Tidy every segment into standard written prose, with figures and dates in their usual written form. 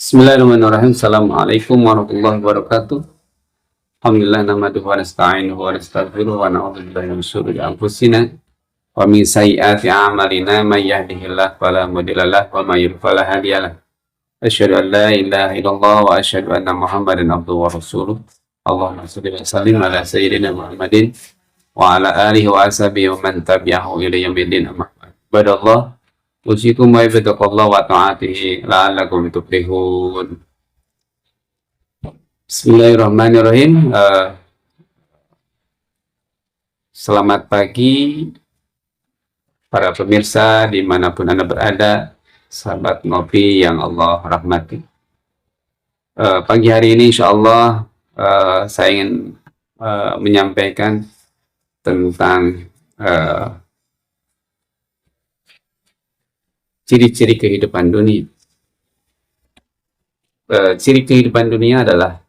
Bismillahirrahmanirrahim. Assalamualaikum warahmatullahi wabarakatuh. Alhamdulillah nahmaduhu wa nasta'inuhu wa nastaghfiruh wa na'udzu billahi min syururi anfusina wa min sayyiati a'malina may yahdihillahu fala mudilla lahu wa may yudlil fala hadiyalah. Asyhadu an la ilaha illallah wa asyhadu anna Muhammadan abduhu wa rasuluh. Allahumma shalli wa sallim ala sayyidina Muhammadin wa ala alihi wa ashabihi wa man tabi'ahu ila yaumil amma ba'd. Usikum wa ibadakallah wa ta'atihi la'allakum tuflihun. Bismillahirrahmanirrahim. Selamat pagi para pemirsa dimanapun Anda berada, sahabat ngopi yang Allah rahmati. Pagi hari ini insya Allah saya ingin menyampaikan tentang ciri-ciri kehidupan dunia. Ciri kehidupan dunia adalah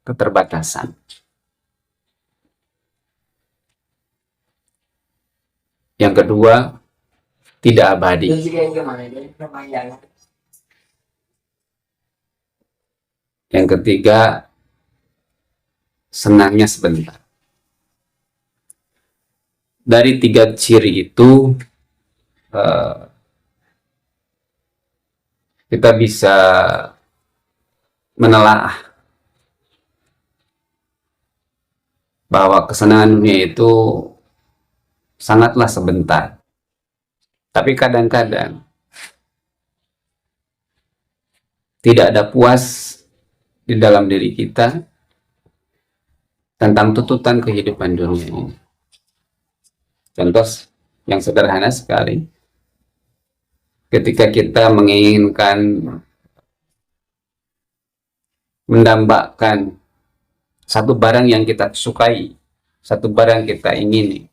keterbatasan. Yang kedua, tidak abadi. Yang ketiga, senangnya sebentar. Dari tiga ciri itu, kita bisa menelaah bahwa kesenangan dunia itu sangatlah sebentar. Tapi kadang-kadang tidak ada puas di dalam diri kita tentang tuntutan kehidupan dunia ini. Contoh yang sederhana sekali. Ketika kita menginginkan mendambakan satu barang yang kita sukai, satu barang yang kita ingini.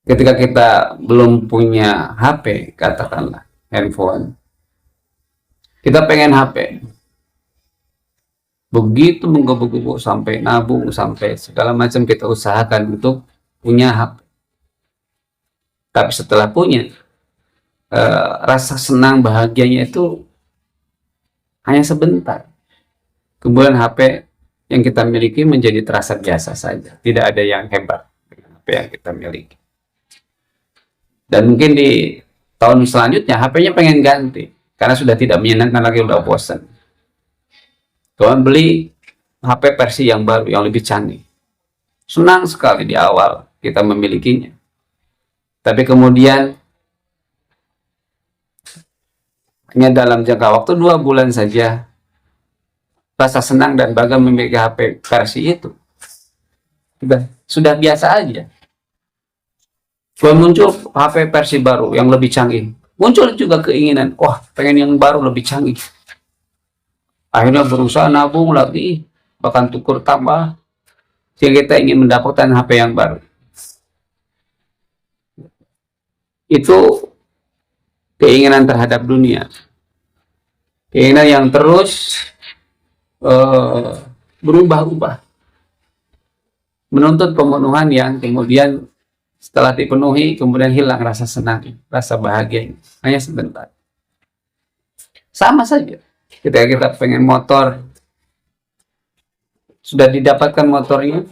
Ketika kita belum punya HP, katakanlah handphone, kita pengen HP. Begitu menggebu-gebu sampai nabung, sampai segala macam kita usahakan untuk punya HP. Tapi setelah punya, rasa senang bahagianya itu hanya sebentar. Kemudian HP yang kita miliki menjadi terasa biasa saja. Tidak ada yang hebat dengan HP yang kita miliki. Dan mungkin di tahun selanjutnya HP-nya pengen ganti. Karena sudah tidak menyenangkan lagi, udah bosan. Tuhan beli HP versi yang baru, yang lebih canggih. Senang sekali di awal kita memilikinya. Tapi kemudian hanya dalam jangka waktu 2 bulan saja rasa senang dan bangga memiliki HP versi itu sudah biasa aja. Kalau muncul HP versi baru yang lebih canggih, muncul juga keinginan, wah pengen yang baru lebih canggih. Akhirnya berusaha nabung lagi, bahkan tukur tambah, sehingga kita ingin mendapatkan HP yang baru. Itu keinginan terhadap dunia, keinginan yang terus berubah-ubah, menuntut pemenuhan yang kemudian setelah dipenuhi kemudian hilang rasa senang, rasa bahagia, hanya sebentar. Sama saja ketika kita pengen motor, sudah didapatkan motornya,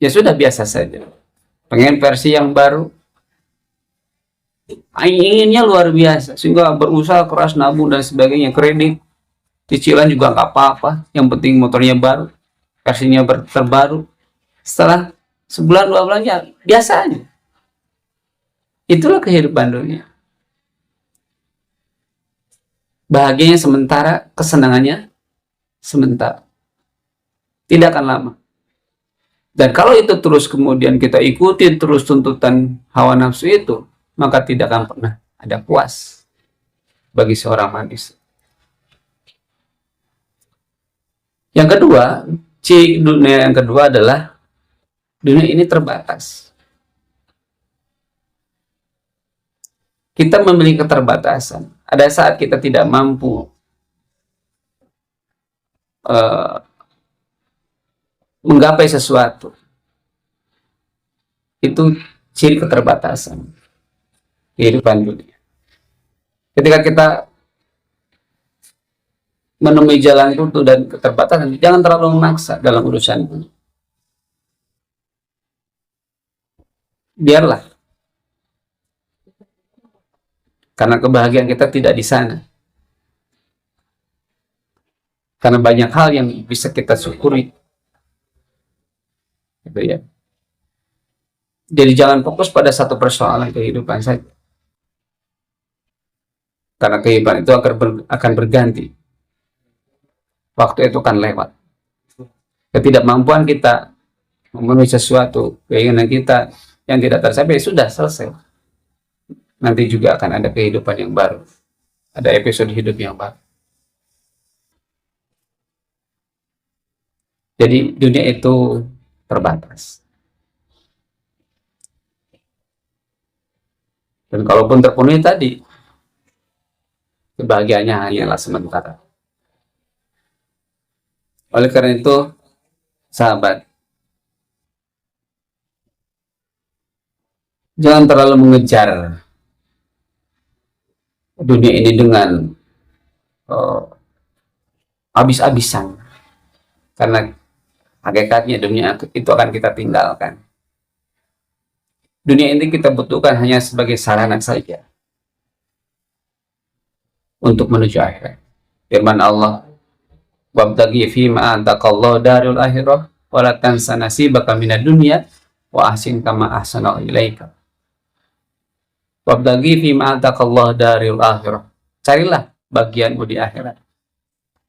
ya sudah biasa saja. Pengen versi yang baru, inginnya luar biasa, sehingga berusaha keras nabung dan sebagainya, kredit, cicilan juga nggak apa-apa, yang penting motornya baru, versinya terbaru. Setelah sebulan 2 bulan ya biasa aja. Itulah kehidupan dunia. Bahagianya sementara, kesenangannya sementara, tidak akan lama. Dan kalau itu terus kemudian kita ikuti terus tuntutan hawa nafsu itu, maka tidak akan pernah ada puas. bagi seorang manusia. Yang kedua, ciri dunia yang kedua adalah dunia ini terbatas. Kita memiliki keterbatasan. Ada saat kita tidak mampu menggapai sesuatu. Itu ciri keterbatasan kehidupan dunia. Ketika kita menemui jalan buntu dan keterbatasan, jangan terlalu memaksa dalam urusan ini. Biarlah, karena kebahagiaan kita tidak di sana. Karena banyak hal yang bisa kita syukuri, gitu ya. Jadi jangan fokus pada satu persoalan kehidupan saja, karena kehidupan itu akan berganti. Waktu itu akan lewat. Ketidakmampuan kita memenuhi sesuatu, keinginan kita yang tidak tercapai, sudah selesai. Nanti juga akan ada kehidupan yang baru, ada episode hidup yang baru. Jadi dunia itu terbatas. Dan kalaupun terpenuhi tadi, kebahagiaannya hanyalah sementara. Oleh karena itu, sahabat, jangan terlalu mengejar dunia ini dengan habis-habisan, karena hakikatnya dunia itu akan kita tinggalkan. Dunia ini kita butuhkan hanya sebagai sarana saja untuk menuju akhirat. Firman Allah, wabtaghi fima ataqallahu darul akhirah wa la tansa nasibaka minad dunya wa ahsin kama ahsana ilaika. Wabtaghi fima ataqallahu darul akhirah. Carilah bagianmu di akhirat.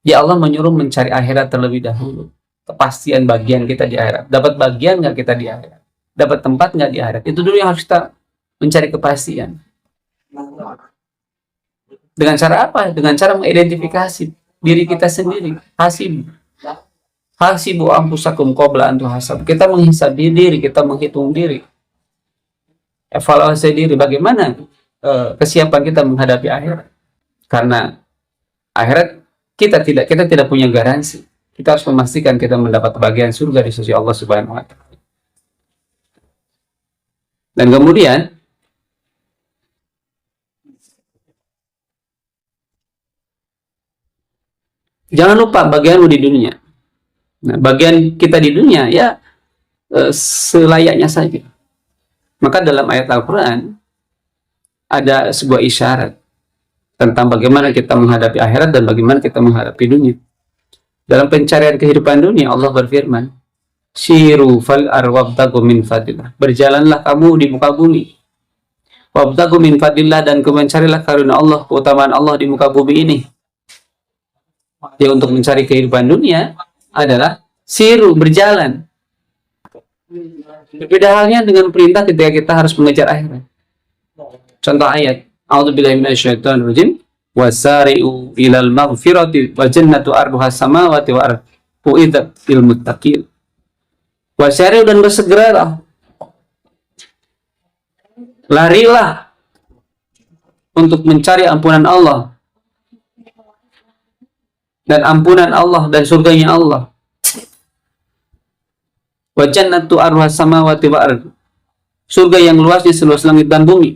Ya Allah menyuruh mencari akhirat terlebih dahulu. Kepastian bagian kita di akhirat. Dapat bagian nggak kita di akhirat? Dapat tempat nggak di akhirat? Itu dulu yang harus kita mencari kepastian. Dengan cara apa? Dengan cara mengidentifikasi diri kita sendiri. Hasibu anfusakum qabla an tuhasab. Kita menghisab diri, kita menghitung diri, evaluasi diri, bagaimana kesiapan kita menghadapi akhirat. Karena akhirat kita tidak punya garansi. Kita harus memastikan kita mendapat bagian surga di sisi Allah Subhanahu wa taala. Dan kemudian jangan lupa bagianmu di dunia. Nah, bagian kita di dunia ya selayaknya saja. Maka dalam ayat Al-Quran ada sebuah isyarat tentang bagaimana kita menghadapi akhirat dan bagaimana kita menghadapi dunia. Dalam pencarian kehidupan dunia, Allah berfirman, Siru fal arwabtagu min fadillah. Berjalanlah kamu di muka bumi. Wabtagu min fadillah, dan mencarilah karunia Allah, keutamaan Allah di muka bumi ini. Jadi untuk mencari kehidupan dunia adalah siru, berjalan. Berbeda halnya dengan perintah ketika kita harus mengejar akhirat. Contoh ayat, A'udzubillahi minasyaitonir rajim, wasari'u ilal maghfirati wa jannatu arduha samawati wa ardu uiddat lil muttaqin. Wasari'u, dan bersegeralah, larilah untuk mencari ampunan Allah, dan ampunan Allah dan surganya Allah. Wa jannatu arduha samawati wa ardu, surga yang luasnya seluas langit dan bumi.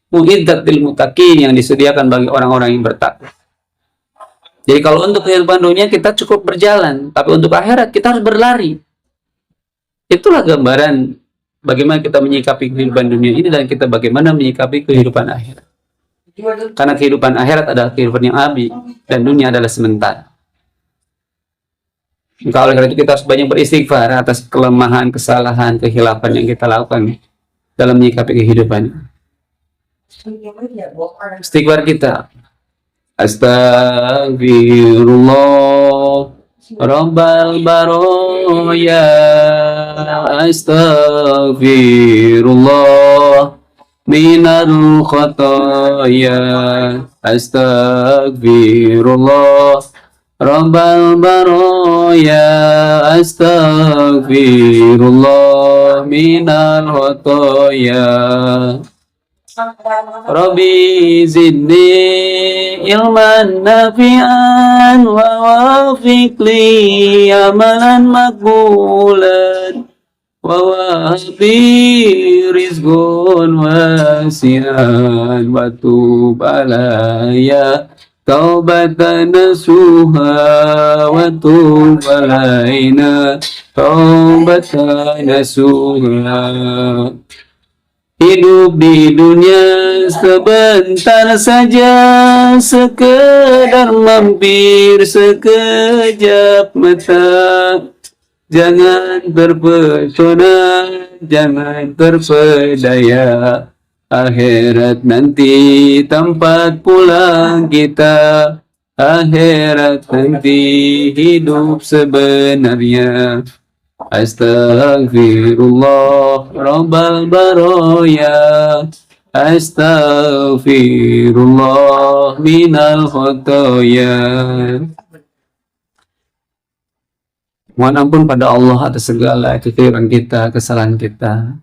Uiddat lil muttaqin, yang disediakan bagi orang-orang yang bertakwa. Jadi kalau untuk kehidupan dunia kita cukup berjalan, tapi untuk akhirat kita harus berlari. Itulah gambaran bagaimana kita menyikapi kehidupan dunia ini dan kita bagaimana menyikapi kehidupan akhirat. Karena kehidupan akhirat adalah kehidupan yang abadi dan dunia adalah sementara. Maka oleh karena itu kita harus banyak beristighfar atas kelemahan, kesalahan, kehilafan yang kita lakukan dalam menyikapi kehidupan. Istighfar kita, Astagfirullah Rabbal baroya, Astagfirullah minal khotoya, Astaghfirullah Rabbal baraya. Astaghfirullah minal khotoya. Rabbi zidni ilman nafi'an wa wafiq li amalan makbulan wa wahbi rizqun wasi'an wa tub alaya taubatan nasuha wa tub alaina taubatan nasuha. Hidup di dunia sebentar saja, sekedar mampir sekejap mata. Jangan terpesona, jangan terpedaya. Akhirat nanti tempat pulang kita. Akhirat nanti hidup sebenarnya. Astaghfirullah Rabbal baraya. Astaghfirullah minal khotoya. Mohon ampun pada Allah atas segala kekeliruan kita, kesalahan kita.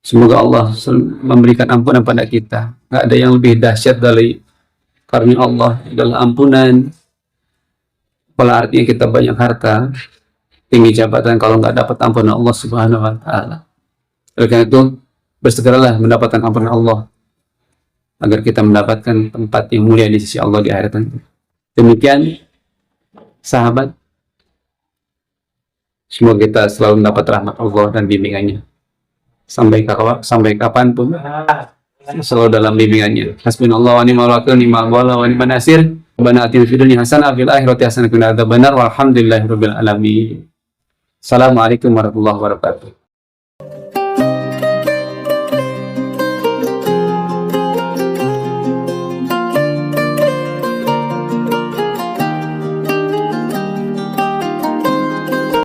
Semoga Allah memberikan ampunan pada kita. Gak ada yang lebih dahsyat dari karunia Allah adalah ampunan. Kalau artinya kita banyak harta, tinggi jabatan, kalau nggak dapat ampunan Allah Subhanahu wa Ta'ala. Oleh karena itu, bersegeralah mendapatkan ampunan Allah agar kita mendapatkan tempat yang mulia di sisi Allah di akhirat nanti. Demikian, sahabat, semoga kita selalu mendapat rahmat Allah dan bimbingannya sampai kapanpun selalu dalam bimbingannya. Hasbunallah wa ni'mal wakil, ni'mal mawla wa ni'man nasir. Rabbana atina fid dunya hasanah wa fil akhirati hasanah wa qina adzabannar. Walhamdulillahirabbil alamin. Assalamualaikum warahmatullahi wabarakatuh.